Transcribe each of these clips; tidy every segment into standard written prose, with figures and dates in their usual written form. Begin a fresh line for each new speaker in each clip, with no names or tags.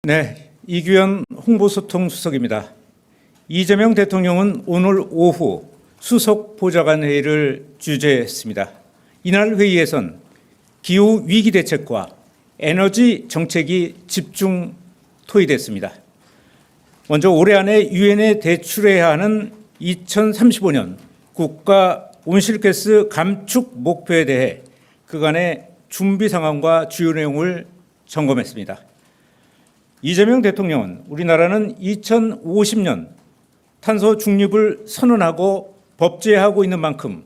네, 이규현 홍보소통수석입니다. 이재명 대통령은 오늘 오후 수석보좌관 회의를 주재했습니다. 이날 회의에선 기후 위기 대책과 에너지 정책이 집중 토의됐습니다. 먼저 올해 안에 유엔에 제출해야 하는 2035년 국가 온실가스 감축 목표에 대해 그간의 준비 상황과 주요 내용을 점검했습니다. 이재명 대통령은 우리나라는 2050년 탄소 중립을 선언하고 법제하고 있는 만큼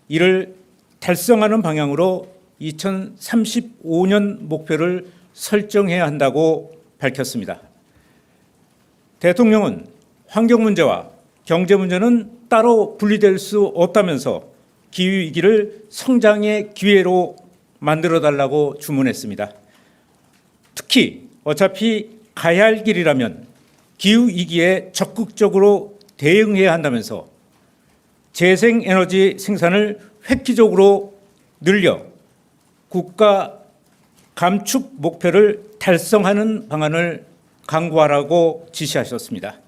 이를 달성하는 방향으로 2035년 목표를 설정해야 한다고 밝혔습니다. 대통령은 환경 문제와 경제 문제는 따로 분리될 수 없다면서 기후위기를 성장의 기회로 만들어달라고 주문했습니다. 특히 어차피 가야 할 길이라면 기후위기에 적극적으로 대응해야 한다면서 재생에너지 생산을 획기적으로 늘려 국가 감축 목표를 달성하는 방안을 강구하라고 지시하셨습니다.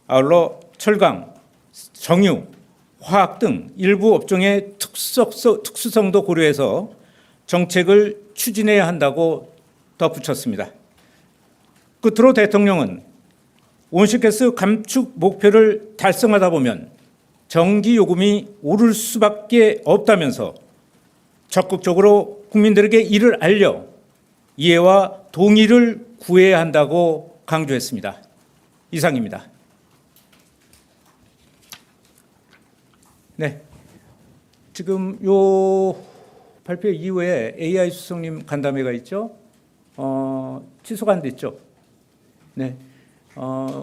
아울러 철강, 정유, 화학 등 일부 업종의 특수성도 고려해서 정책을 추진해야 한다고 덧붙였습니다. 끝으로 대통령은 온실가스 감축 목표를 달성하다 보면 전기 요금이 오를 수밖에 없다면서 적극적으로 국민들에게 이를 알려 이해와 동의를 구해야 한다고 강조했습니다. 이상입니다. 네, 지금 요 발표 이후에 AI 수석님 간담회가 있죠. 취소가 안 됐죠. 네,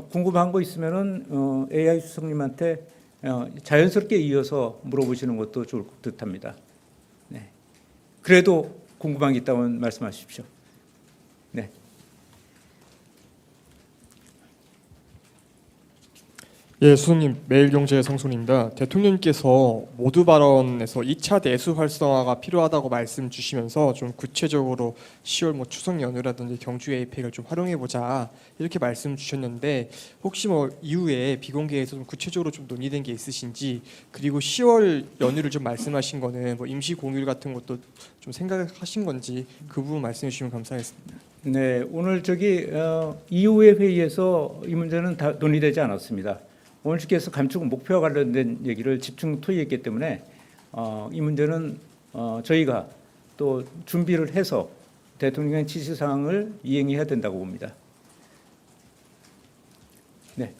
궁금한 거 있으면은 AI 수석님한테 자연스럽게 이어서 물어보시는 것도 좋을 듯합니다. 네, 그래도 궁금한 게 있다면 말씀하십시오. 네.
예, 수석님, 매일경제 성순입니다. 대통령께서 모두 발언에서 2차 내수 활성화가 필요하다고 말씀 주시면서 좀 구체적으로 10월 추석 연휴라든지 경주 에이펙을 좀 활용해 보자 이렇게 말씀 주셨는데 혹시 이후에 비공개에서 좀 구체적으로 좀 논의된 게 있으신지, 그리고 10월 연휴를 좀 말씀하신 거는 임시 공휴일 같은 것도 좀 생각하신 건지 그 부분 말씀해 주시면 감사하겠습니다.
네, 오늘 이후의 회의에서 이 문제는 다 논의되지 않았습니다. 온실가스 감축 목표와 관련된 얘기를 집중 토의했기 때문에 이 문제는 저희가 또 준비를 해서 대통령의 지시사항을 이행해야 된다고 봅니다. 네.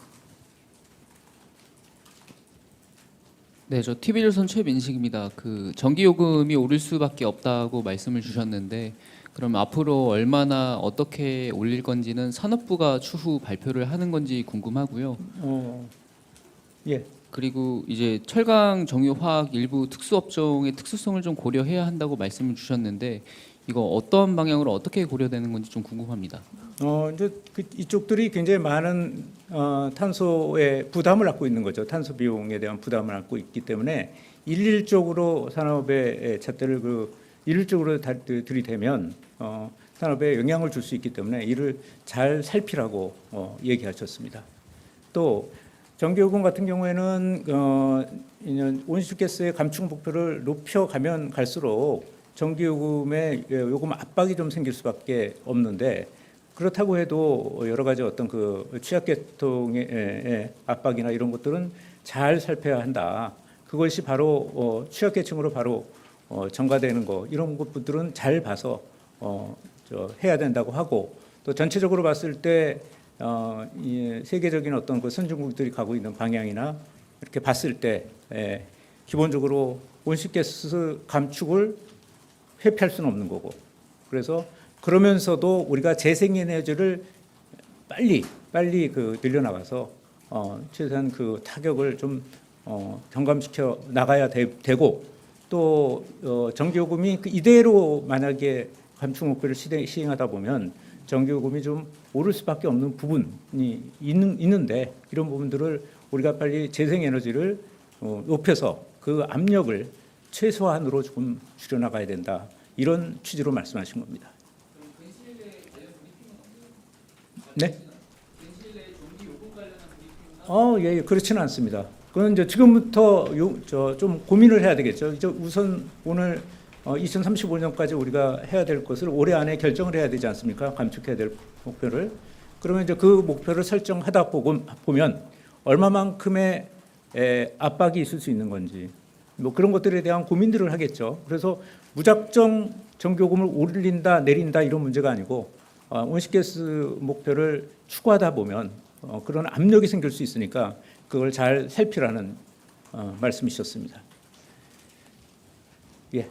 네, 저 TV조선 최민식입니다. 전기요금이 오를 수밖에 없다고 말씀을 주셨는데, 그럼 앞으로 얼마나 어떻게 올릴 건지는 산업부가 추후 발표를 하는 건지 궁금하고요.
예.
그리고 이제 철강, 정유, 화학 일부 특수업종의 특수성을 좀 고려해야 한다고 말씀을 주셨는데, 이거 어떤 방향으로 어떻게 고려되는 건지 좀 궁금합니다.
이제 이쪽들이 굉장히 많은 탄소의 부담을 안고 있는 거죠. 탄소 비용에 대한 부담을 안고 있기 때문에 일률적으로 산업의 잣대를 일률적으로 들이대면 산업에 영향을 줄 수 있기 때문에 이를 잘 살피라고 얘기하셨습니다. 또 전기요금 같은 경우에는 온실가스의 감축 목표를 높여가면 갈수록 전기요금의 요금 압박이 좀 생길 수밖에 없는데, 그렇다고 해도 여러 가지 어떤 취약계통의 압박이나 이런 것들은 잘 살펴야 한다. 그것이 바로 취약계층으로 바로 전가되는 거, 이런 것들은 잘 봐서 해야 된다고 하고, 또 전체적으로 봤을 때 세계적인 어떤 선진국들이 가고 있는 방향이나 이렇게 봤을 때 기본적으로 온실가스 감축을 회피할 수는 없는 거고, 그래서 그러면서도 우리가 재생에너지를 빨리 늘려나가서 최소한 타격을 좀 경감시켜 나가야 되고, 또 전기요금이 이대로 만약에 감축 목표를 시행하다 보면 전기요금이 좀 오를 수밖에 없는 부분이 있는데, 이런 부분들을 우리가 빨리 재생에너지를 높여서 그 압력을 최소한으로 조금 줄여나가야 된다. 이런 취지로 말씀하신 겁니다. 네? 예, 그렇지는 않습니다. 그건 이제 지금부터 좀 고민을 해야 되겠죠. 이제 우선 오늘 2035년까지 우리가 해야 될 것을 올해 안에 결정을 해야 되지 않습니까? 감축해야 될 목표를. 그러면 이제 그 목표를 설정하다 보면 얼마만큼의 압박이 있을 수 있는 건지 뭐 그런 것들에 대한 고민들을 하겠죠. 그래서 무작정 전기요금을 올린다 내린다 이런 문제가 아니고 온실가스 목표를 추구하다 보면 그런 압력이 생길 수 있으니까 그걸 잘 살피라는 말씀이셨습니다. 예.